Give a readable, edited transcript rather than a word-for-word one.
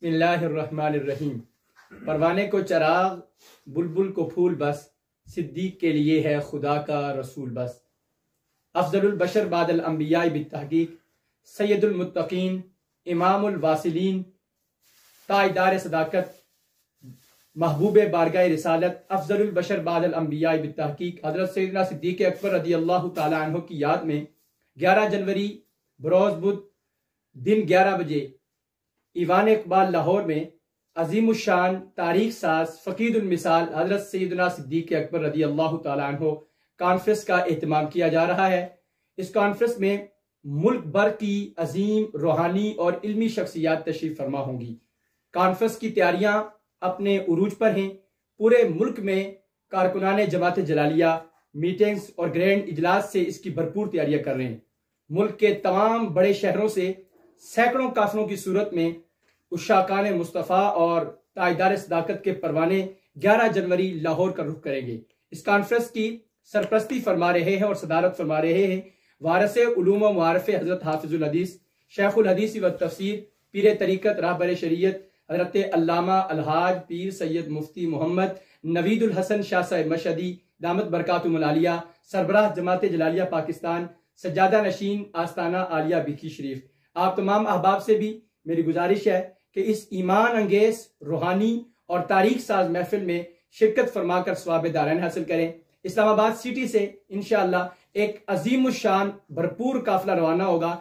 बिस्मिल्लाहिर्रहमानिर्रहीम। परवाने को चराग, बुलबुल को फूल बस, सिद्दीक के लिए है खुदा का रसूल बस। अफजलुल बशर बादल अंबिया बित्तहकीक, सैयदुल मुत्तकीन, इमामुल वासिलीन, ताजदार सदाकत, महबूब बारगाह रिसालत, अफजलुल बशर बादल अंबिया बित्तहकीक हज़रत सैयदना सिद्दीक अकबर रज़ियल्लाहु ताला अन्हु की याद में 11 जनवरी बरोज़ बुध दिन 11 बजे ईवान इकबाल लाहौर में अजीमुशान तारीख साज फ़कीदुल मिसाल हज़रत सैयदना सिद्दीक अकबर रज़ियल्लाहु ताला अन्हु कॉन्फ्रेंस का एहतमाम किया जा रहा है। इस कॉन्फ्रेंस में मुल्क भर की अजीम रूहानी और इल्मी शख्सियात तशरीफ फरमा होंगी। कॉन्फ्रेंस की तैयारियां अपने उरूज पर हैं। पूरे मुल्क में कारकुनान जमात जलालिया मीटिंग्स और ग्रैंड इजलास से इसकी भरपूर तैयारियां कर रहे हैं। मुल्क के तमाम बड़े शहरों से सैकड़ों काफिलों की सूरत में उशाकान मुस्तफ़ा और ताजदार सदाकत के परवाने 11 जनवरी लाहौर का रुख करेंगे। इस कॉन्फ्रेंस की सरपरस्ती फरमा रहे हैं और सदारत फरमा रहे हैं वारिस उलूम व मारिफ हज़रत हाफिजुल हदीस शेखुल हदीस व तफसीर पीर तरीक़त राहबर शरीयत हज़रत अल्लामा अलहाज पीर सैयद मुफ्ती मोहम्मद नवीदुल हसन शाह साहिब मशहदी दामत बरकातुहुल आलिया सरबराह जमात जलालिया पाकिस्तान सज्जादा नशीन आस्ताना आलिया बिकी शरीफ। आप तमाम अहबाब से भी मेरी गुजारिश है कि इस ईमान अंगेज रूहानी और तारीख साज महफिल में शिरकत फरमाकर सवाब दारैन हासिल करें। इस्लामाबाद सिटी से इंशाअल्लाह एक अजीम शान भरपूर काफिला रवाना होगा